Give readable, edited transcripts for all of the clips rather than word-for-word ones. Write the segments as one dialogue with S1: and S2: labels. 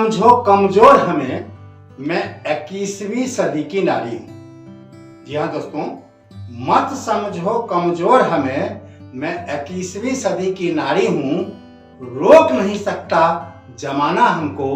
S1: समझो कमजोर हमें, मैं 21वीं सदी की नारी हूं। जी हाँ दोस्तों, मत समझो कमजोर हमें, मैं 21वीं सदी की नारी हूं। रोक नहीं सकता जमाना हमको,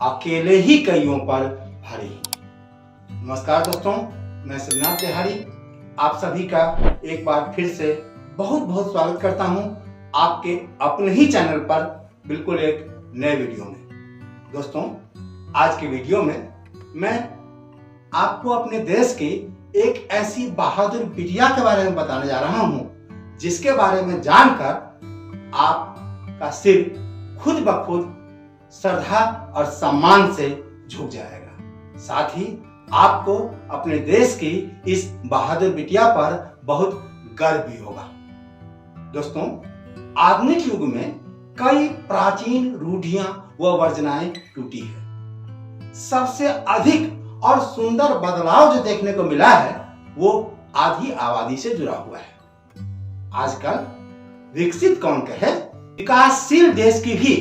S1: अकेले ही कईयों पर भारी हूं। नमस्कार दोस्तों, मैं शिवनाथ बिहारी आप सभी का एक बार फिर से बहुत बहुत स्वागत करता हूं आपके अपने ही चैनल पर, बिल्कुल एक नए वीडियो में। दोस्तों, आज के वीडियो में मैं आपको अपने देश की एक ऐसी बहादुर बिटिया के बारे में बताने जा रहा हूं, जिसके बारे में जानकर आपका सिर खुद ब खुद श्रद्धा और सम्मान से झुक जाएगा। साथ ही आपको अपने देश की इस बहादुर बिटिया पर बहुत गर्व भी होगा। दोस्तों, आधुनिक युग में कई प्राचीन रूढ़ियां व वर्जनाएं टूटी है। सबसे अधिक और सुंदर बदलाव जो देखने को मिला है वो आधी आबादी से जुड़ा हुआ है। आजकल विकसित कौन कहे, विकासशील देश की भी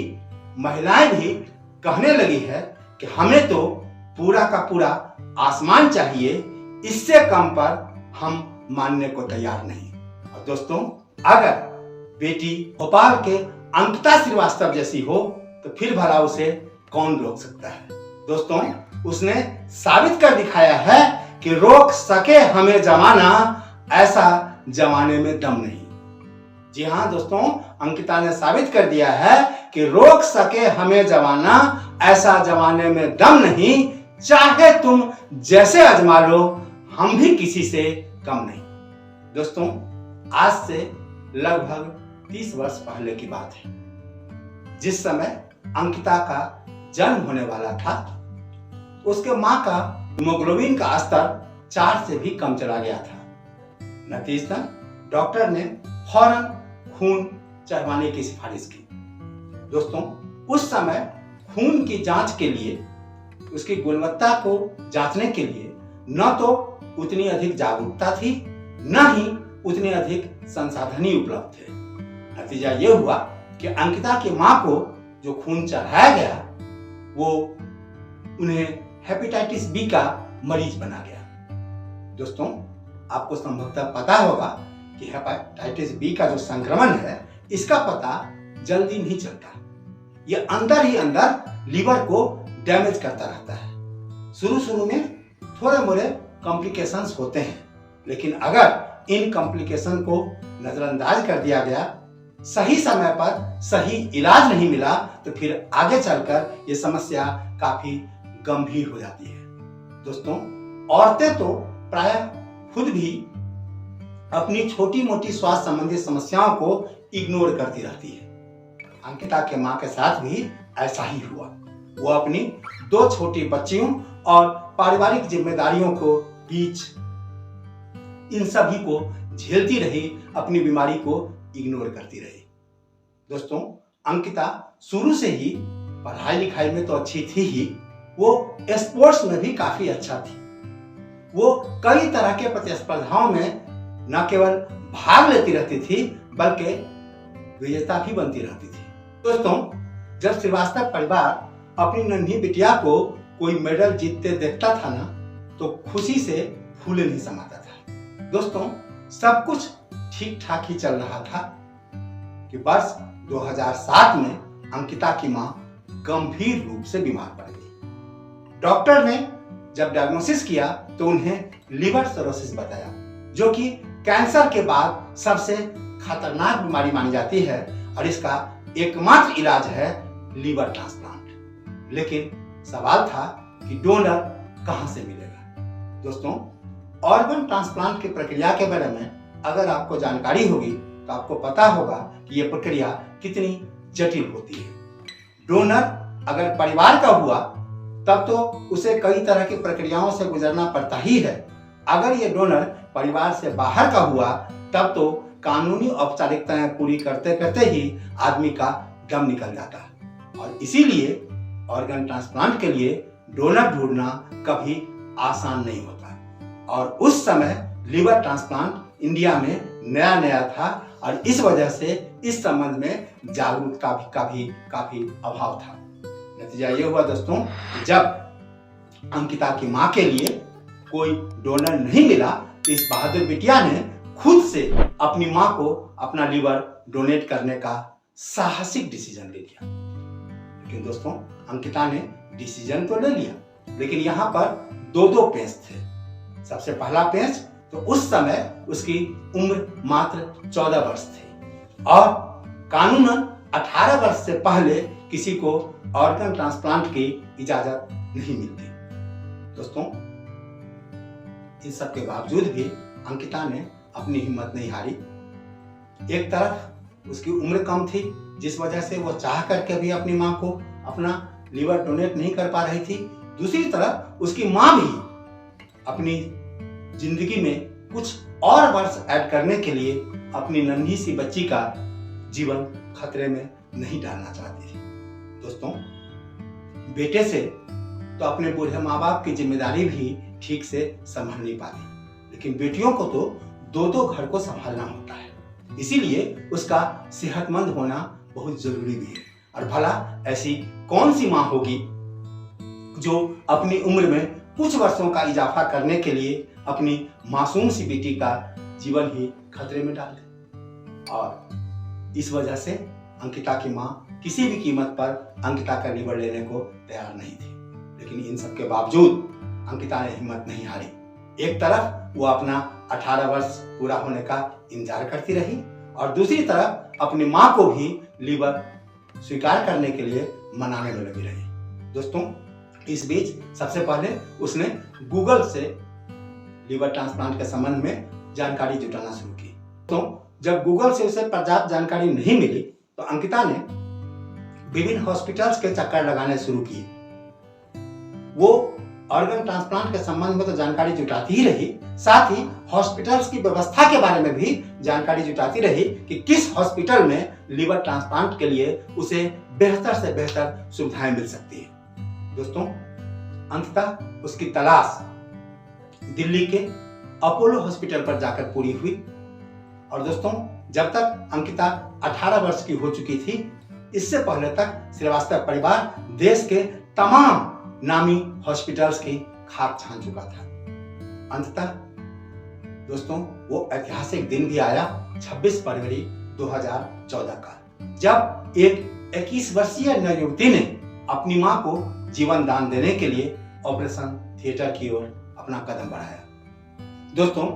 S1: महिलाएं भी कहने लगी है कि हमें तो पूरा का पूरा आसमान चाहिए, इससे कम पर हम मानने को तैयार नहीं। और दोस्तों, अगर बेटी भोपाल के अंकिता श्रीवास्तव जैसी हो तो फिर भला उसे कौन रोक सकता है। दोस्तों, उसने साबित कर दिखाया है कि रोक सके हमें जमाना, ऐसा जमाने में दम नहीं। जी हाँ दोस्तों, अंकिता ने साबित कर दिया है कि रोक सके हमें जमाना, ऐसा जमाने में दम नहीं। चाहे तुम जैसे आजमा लो, हम भी किसी से कम नहीं। दोस्तों, आज से लगभग 30 वर्ष पहले की बात है, जिस समय अंकिता का जन्म होने वाला था। उसके मां का हीमोग्लोबिन का स्तर 4 से भी कम चला गया था। नतीजतन डॉक्टर ने फौरन खून चढ़वाने की सिफारिश की। दोस्तों, उस समय खून की जांच के लिए, उसकी गुणवत्ता को जांचने के लिए न तो उतनी अधिक जागरूकता थी, न ही उतने अधिक संसाधन ही उपलब्ध थे। नतीजा यह हुआ कि अंकिता की मां को जो खून चढ़ाया गया वो उन्हें हेपेटाइटिस बी का मरीज बना गया। दोस्तों, आपको संभवतः पता होगा कि हेपेटाइटिस बी का जो संक्रमण है, इसका पता जल्दी नहीं चलता। यह अंदर ही अंदर लीवर को डैमेज करता रहता है। शुरू में थोड़े मोड़े कॉम्प्लिकेशंस होते हैं, लेकिन अगर इन कॉम्प्लिकेशन को नजरअंदाज कर दिया गया, सही समय पर सही इलाज नहीं मिला, तो फिर आगे चलकर यह समस्या काफी गंभीर हो जाती है। दोस्तों, औरतें तो प्राय खुद भी अपनी छोटी मोटी स्वास्थ्य संबंधी समस्याओं को इग्नोर करती रहती है। अंकिता के मां के साथ भी ऐसा ही हुआ। वो अपनी 2 छोटी बच्चियों और पारिवारिक जिम्मेदारियों को बीच इन सभी को झेलती रही, अपनी बीमारी को इग्नोर करती रही। दोस्तों, अंकिता शुरू से ही पढ़ाई लिखाई में तो अच्छी थी ही, वो स्पोर्ट्स में भी काफी अच्छा थी। वो कई तरह के प्रतिस्पर्धाओं में न केवल भाग लेती रहती थी, बल्कि विजेता भी बनती रहती थी। दोस्तों, जब श्रीवास्तव परिवार अपनी नन्ही बिटिया को कोई मेडल जीतते देखता था ना, तो खुशी से फूले नहीं समाता था। दोस्तों, सब कुछ ठीक ठाक ही चल रहा था कि वर्ष 2007 में अंकिता की मां गंभीर रूप से बीमार पड़ गई। डॉक्टर ने जब डायग्नोसिस किया तो उन्हें लिवर सिरोसिस बताया, जो कि कैंसर के बाद सबसे खतरनाक बीमारी मानी जाती है, और इसका एकमात्र इलाज है लीवर ट्रांसप्लांट। लेकिन सवाल था कि डोनर कहां से मिलेगा। दोस्तों, ऑर्गन ट्रांसप्लांट की प्रक्रिया के बारे में अगर आपको जानकारी होगी तो आपको पता होगा कि यह प्रक्रिया कितनी जटिल होती है। डोनर अगर परिवार का हुआ तब तो उसे कई तरह की प्रक्रियाओं से गुजरना पड़ता ही है। अगर यह डोनर परिवार से बाहर का हुआ तब तो कानूनी औपचारिकताएं पूरी करते करते ही आदमी का दम निकल जाता है। और इसीलिए ऑर्गन ट्रांसप्लांट के लिए डोनर ढूंढना कभी आसान नहीं होता। और उस समय लीवर ट्रांसप्लांट इंडिया में नया नया था, और इस वजह से इस संबंध में जागरूकता का भी काफी अभाव था। नतीजा ये हुआ दोस्तों, जब अंकिता की मां के लिए कोई डोनर नहीं मिला तो इस बहादुर बिटिया ने खुद से अपनी मां को अपना लीवर डोनेट करने का साहसिक डिसीजन ले लिया। लेकिन दोस्तों, अंकिता ने डिसीजन तो ले लिया, लेकिन यहाँ पर दो पेंच थे। सबसे पहला पेंच, तो उस समय उसकी उम्र मात्र 14 वर्ष थी और कानूनन 18 वर्ष से पहले किसी को ऑर्गन ट्रांसप्लांट की इजाजत नहीं मिलती। दोस्तों, इन सब के बावजूद भी अंकिता ने अपनी हिम्मत नहीं हारी। एक तरफ उसकी उम्र कम थी, जिस वजह से वो चाह करके भी अपनी मां को अपना लीवर डोनेट नहीं कर पा रही थी। दूसरी तरफ उसकी मां भी अपनी जिंदगी में कुछ और वर्ष ऐड करने के लिए अपनी नन्ही सी बच्ची का जीवन खतरे में नहीं डालना चाहती थी। दोस्तों, बेटे से तो अपने बूढ़े माँ बाप की जिम्मेदारी भी ठीक से संभाल नहीं पाती, लेकिन बेटियों को तो दो घर को संभालना होता है। इसीलिए उसका सेहतमंद होना बहुत जरूरी भी है। और भला ऐसी कौन सी माँ होगी जो अपनी उम्र में कुछ वर्षों का इजाफा करने के लिए अपनी मासूम सी बेटी का जीवन ही खतरे में डाल दे। और इस वजह से अंकिता की माँ किसी भी कीमत पर अंकिता का लीवर लेने को तैयार नहीं थी। लेकिन इन सब के बावजूद अंकिता ने हिम्मत नहीं हारी। एक तरफ वो अपना 18 वर्ष पूरा होने का इंतजार करती रही और दूसरी तरफ अपनी माँ को भी लीवर स्वीकार करने के लिए मनाने में लगी रही। दोस्तों, इस बीच सबसे पहले उसने गूगल से लीवर ट्रांसप्लांट के संबंध में जानकारी जुटाना शुरू की। तो जब गूगल से उसे पर्याप्त जानकारी नहीं मिली तो अंकिता ने विभिन्न हॉस्पिटल्स के चक्कर लगाने शुरू किए। वो ऑर्गन ट्रांसप्लांट के संबंध में तो जानकारी जुटाती ही रही, साथ ही हॉस्पिटल्स की व्यवस्था के बारे में भी जानकारी जुटाती रही कि किस हॉस्पिटल में लीवर ट्रांसप्लांट के लिए उसे बेहतर से बेहतर सुविधाएं मिल सकती है। दोस्तों, अंततः उसकी तलाश दिल्ली के अपोलो हॉस्पिटल पर जाकर पूरी हुई। और दोस्तों, जब तक अंकिता 18 वर्ष की हो चुकी थी, इससे पहले तक श्रीवास्तव परिवार देश के तमाम नामी हॉस्पिटल्स की खाक छान चुका था। अंततः दोस्तों, वो ऐतिहासिक दिन भी आया 26 फरवरी 2014 का, जब एक 21 वर्षीय नवयुवती ने अपनी मां को जीवन दान देने के लिए ऑपरेशन थिएटर की ओर अपना कदम बढ़ाया। दोस्तों,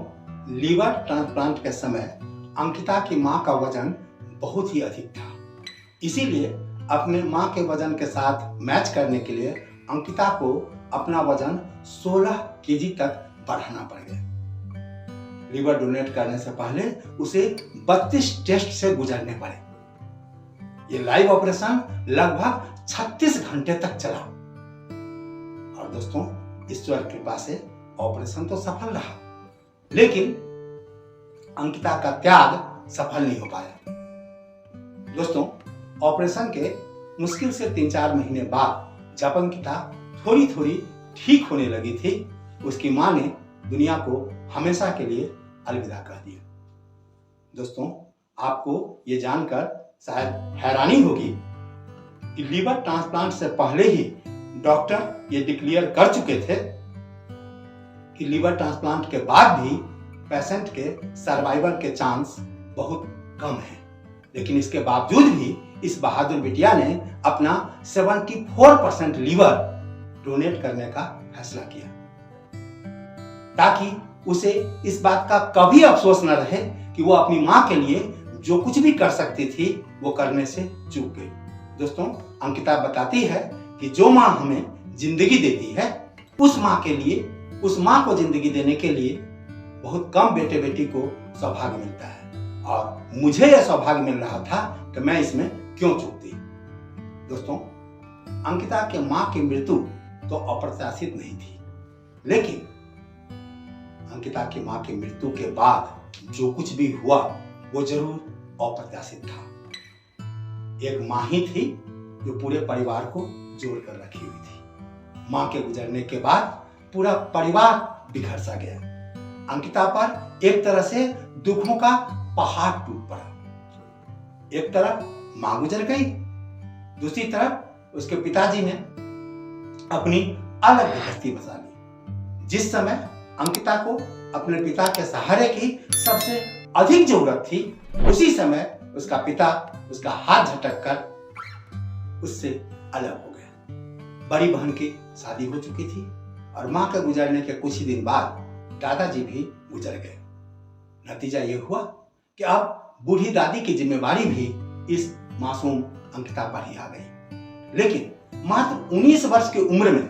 S1: लीवर ट्रांसप्लांट के समय अंकिता की मां का वजन बहुत ही अधिक था। इसीलिए अपने मां के वजन के साथ मैच करने के लिए अंकिता को अपना वजन 16 केजी तक बढ़ाना पड़ गया। लीवर डोनेट करने से पहले उसे 32 टेस्ट से गुजरने पड़े। ये लाइव ऑपरेशन लगभग 36 घंटे तक चला। और दोस्तों, ईश्वर की कृपा से ऑपरेशन तो सफल रहा, लेकिन अंकिता का त्याग सफल नहीं हो पाया। दोस्तों, ऑपरेशन के मुश्किल से 3-4 महीने बाद जब अंकिता थोड़ी थोड़ी ठीक होने लगी थी, उसकी मां ने दुनिया को हमेशा के लिए अलविदा कह दिया। दोस्तों, आपको ये जानकर शायद हैरानी होगी कि लीवर ट्रांसप्लांट से पहले ही डॉक्टर ये डिक्लेयर कर चुके थे कि लीवर ट्रांसप्लांट के बाद भी पेशेंट के सर्वाइवल के चांस बहुत कम है। लेकिन इसके बावजूद भी इस बहादुर बिटिया ने अपना 74% लीवर डोनेट करने का फैसला किया, ताकि उसे इस बात का कभी अफसोस न रहे कि वो अपनी मां के लिए जो कुछ भी कर सकती थी वो करने से चूक गई। दोस्तों, अंकिता बताती है कि जो मां हमें जिंदगी देती है, उस मां के लिए, उस मां को जिंदगी देने के लिए बहुत कम बेटे बेटी को सौभाग्य मिलता है, और मुझे यह सौभाग्य मिल रहा था कि मैं इसमें क्यों चूकती। दोस्तों, अंकिता के मां की मृत्यु तो अप्रत्याशित नहीं थी, लेकिन अंकिता की मां की मृत्यु के बाद जो कुछ भी हुआ वो जरूर अप्रत्याशित था। एक मां ही थी जो पूरे परिवार को जोड़ कर रखी हुई थी। मां के गुजरने के बाद पूरा परिवार बिखर सा गया। अंकिता पर एक तरह से दुखों का पहाड़ टूट पड़ा। एक तरफ मां गुजर गई, दूसरी तरफ उसके पिताजी ने अपनी अलग गृहस्थी बसा ली। जिस समय अंकिता को अपने पिता के सहारे की सबसे अधिक जरूरत थी, उसी समय उसका पिता उसका हाथ झटक कर उससे अलग हो गया। बड़ी बहन की शादी हो चुकी थी और मां के गुजरने के कुछ ही दिन बाद दादाजी भी गुजर गए। नतीजा ये हुआ कि अब बूढ़ी दादी की जिम्मेवारी भी इस मासूम अंकिता पर ही आ गई। लेकिन मात्र 19 वर्ष की उम्र में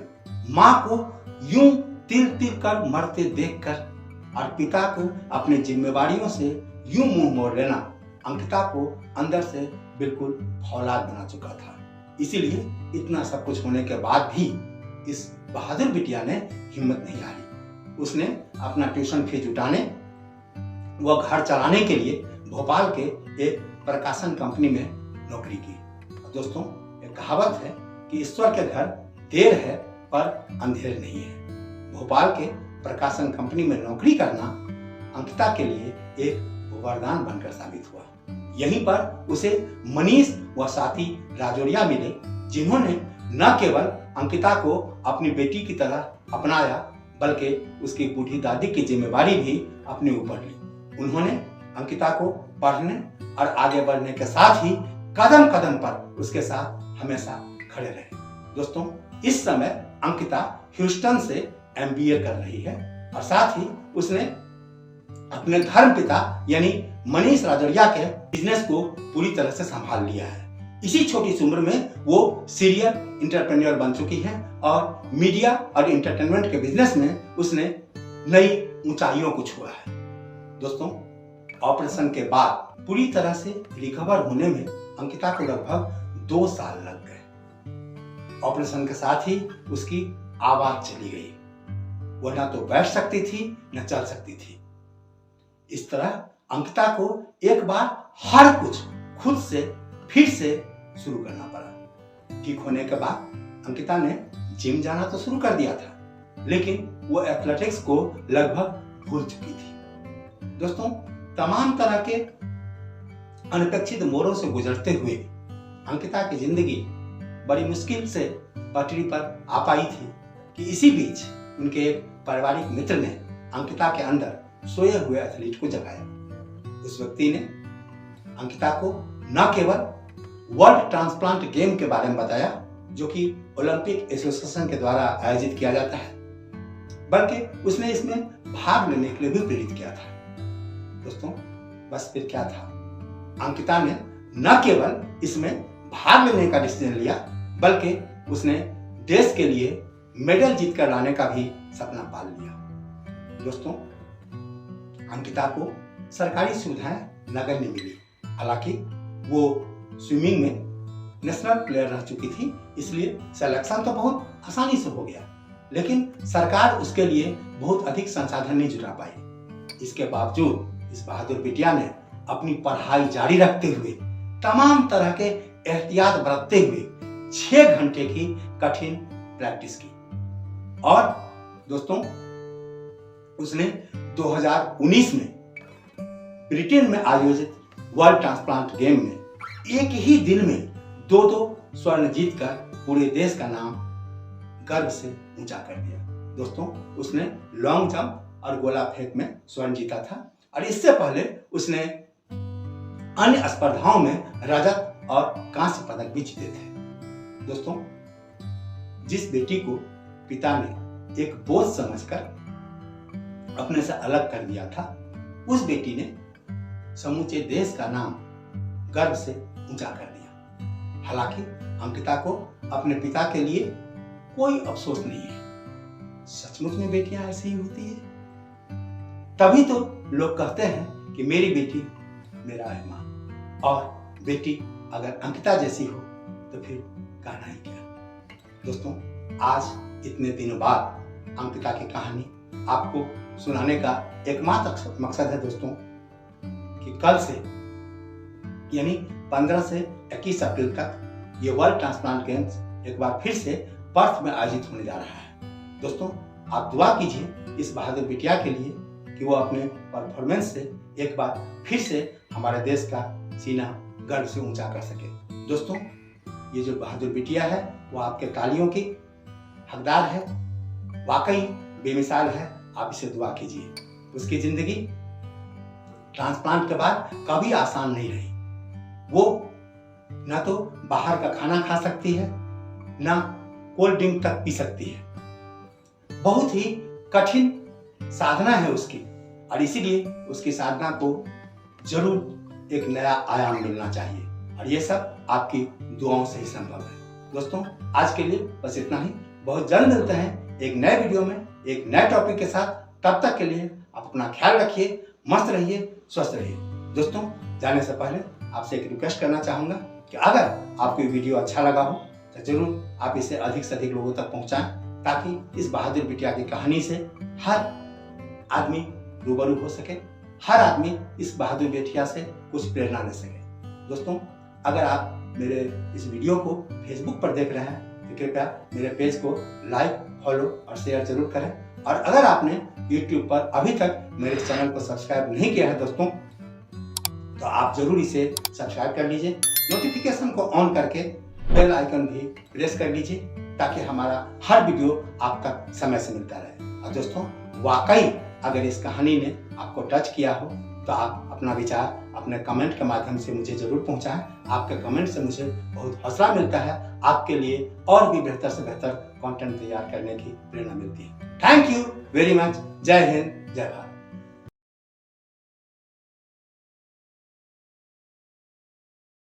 S1: मां को यूं तिल तिल कर मरते देखकर और पिता को अपनी जिम्मेवारियों से यूं मुंह मोड़ लेना अंकिता को अंदर से बिल्कुल फौलाद बना चुका था। इसीलिए इतना सब कुछ होने के बाद भी इस बहादुर बिटिया ने हिम्मत नहीं हारी। उसने अपना ट्यूशन फीस जुटाने व घर चलाने के लिए भोपाल के एक प्रकाशन कंपनी में नौकरी की। दोस्तों, एक कहावत है कि ईश्वर के घर देर है पर अंधेर नहीं है। भोपाल के प्रकाशन कंपनी में नौकरी करना अंकिता के लिए एक वरदान बनकर साबित हुआ। यहीं पर उसे मनीष व साथी राजौरिया मिले, जिन्होंने न केवल अंकिता को अपनी बेटी की तरह अपनाया बल्कि उसकी बूढ़ी दादी की जिम्मेवारी भी अपने ऊपर ली। उन्होंने अंकिता को पढ़ने और आगे बढ़ने के साथ ही कदम कदम पर उसके साथ हमेशा खड़े रहे। दोस्तों, इस समय अंकिता ह्यूस्टन से MBA कर रही है और साथ ही उसने अपने धर्म पिता यानी मनीष राजौरिया के बिजनेस को पूरी तरह से संभाल लिया है। इसी छोटी सी उम्र में वो सीरियल एंटरप्रेन्योर बन चुकी है और मीडिया और एंटरटेनमेंट के बिजनेस में उसने नई ऊंचाइयों को छुआ है। दोस्तों, ऑपरेशन के बाद पूरी तरह से रिकवर होने में अंकिता को लगभग 2 साल लग गए। ऑपरेशन के साथ ही उसकी आवाज चली गई। वह ना तो बैठ सकती थी न चल सकती थी। इस तरह अंकिता को एक बार हर कुछ खुद से फिर से शुरू करना पड़ा। ठीक होने के बाद अंकिता ने जिम जाना तो शुरू कर दिया था, लेकिन वो एथलेटिक्स को लगभग भूल चुकी थी। दोस्तों, तमाम तरह के अनपेक्षित मोड़ों से गुजरते हुए अंकिता की जिंदगी बड़ी मुश्किल से पटरी पर आ पाई थी कि इसी बीच उनके एक पारिवारिक मित्र ने अंकिता के अंदर सोए हुए एथलीट को जगाया। उस व्यक्ति ने अंकिता को न केवल वर्ल्ड ट्रांसप्लांट गेम के बारे में बताया, जो कि ओलंपिक एसोसिएशन के द्वारा आयोजित किया जाता है, बल्कि उसने इसमें भाग लेने के लिए भी प्रेरित किया था। दोस्तों, बस फिर क्या था, अंकिता ने न केवल इसमें भाग लेने का डिसीजन लिया, बल्कि उसने देश के लिए मेडल जीत कर लाने का भी सपना पाल लिया। दोस्तों, अंकिता को सरकारी सुविधाएं नगण्य मिली। हालांकि वो स्विमिंग में नेशनल प्लेयर रह चुकी थी, इसलिए सिलेक्शन तो बहुत आसानी से हो गया, लेकिन सरकार उसके लिए बहुत अधिक संसाधन नहीं जुटा पाई। इसके बावजूद इस बहादुर बिटिया ने अपनी पढ़ाई जारी रखते हुए तमाम तरह के एहतियात बरतते हुए 6 घंटे की कठिन प्रैक्टिस की। और दोस्तों, उसने 2019 में ब्रिटेन में आयोजित वर्ल्ड ट्रांसप्लांट गेम में एक ही दिन में 2 स्वर्ण जीतकर पूरे देश का नाम गर्व से ऊंचा कर दिया। दोस्तों, उसने लॉन्ग जंप और गोला फेंक में स्वर्ण जीता था और इससे पहले उसने अन्य स्पर्धाओं में रजत और कांस्य पदक भी जीते थे। दोस्तों, जिस बेटी को पिता ने एक बोझ समझकर अपने से अलग कर दिया था, उस बेटी ने समूचे देश का नाम गर्व से ऊंचा कर दिया। हालांकि अंकिता को अपने पिता के लिए कोई अफसोस नहीं है। सचमुच में बेटियां ऐसी ही होती है। तभी तो लोग कहते हैं कि मेरी बेटी मेरा अरमान, और बेटी अगर अंकिता जैसी हो तो फिर कहना ही क्या। दोस्तों, आज इतने दिनों बाद अंकिता की कहानी आपको सुनाने का एकमात्र मकसद है दोस्तों कि कल से यानी 15 से 21 अप्रैल तक ये वर्ल्ड ट्रांसप्लांट गेम्स एक बार फिर से पर्थ में आयोजित होने जा रहा है। दोस्तों, आप दुआ कीजिए इस बहादुर बिटिया के लिए कि वो अपने परफॉर्मेंस से एक बार फिर से हमारे देश का सीना गर्व से ऊंचा कर सके। दोस्तों, ये जो बहादुर बिटिया है वो आपके तालियों की हकदार है, वाकई बेमिसाल है। आप इसे दुआ कीजिए। उसकी जिंदगी ट्रांसप्लांट के बाद कभी आसान नहीं रही। वो ना तो बाहर का खाना खा सकती है, ना कोल्ड ड्रिंक तक पी सकती है। बहुत ही कठिन साधना है उसकी, और इसीलिए उसकी साधना को जरूर एक नया आयाम मिलना चाहिए, और ये सब आपकी दुआओं से ही संभव है। दोस्तों, आज के लिए बस इतना ही। बहुत जल्द मिलते हैं एक नए वीडियो में एक नए टॉपिक के साथ। तब तक के लिए आप अपना ख्याल रखिए, मस्त रहिए, स्वस्थ रहिए। दोस्तों, जाने से पहले आपसे एक रिक्वेस्ट करना चाहूंगा कि अगर आपको ये वीडियो अच्छा लगा हो तो जरूर आप इसे अधिक से अधिक लोगों तक पहुंचाएं, ताकि इस बहादुर बिटिया की कहानी से हर आदमी रूबरू हो सके, हर आदमी इस बहादुर बिटिया से कुछ प्रेरणा ले सके। दोस्तों, अगर आप मेरे इस वीडियो को फेसबुक पर देख रहे हैं तो कृपया मेरे पेज को लाइक, फॉलो और शेयर जरूर करें। और अगर आपने YouTube पर अभी तक मेरे चैनल को सब्सक्राइब नहीं किया है दोस्तों, तो आप जरूर इसे सब्सक्राइब कर लीजिए। नोटिफिकेशन को ऑन करके बेल आइकन भी प्रेस कर लीजिए, ताकि हमारा हर वीडियो आप तक समय से मिलता रहे। और दोस्तों, वाकई अगर इस कहानी ने आपको टच किया हो तो आप अपना विचार अपने कमेंट के माध्यम से मुझे जरूर पहुंचाएं। आपके कमेंट से मुझे बहुत हौसला मिलता है, आपके लिए और भी बेहतर से बेहतर कंटेंट तैयार करने की प्रेरणा मिलती है। Thank you very much. जय हिंद, जय भारत।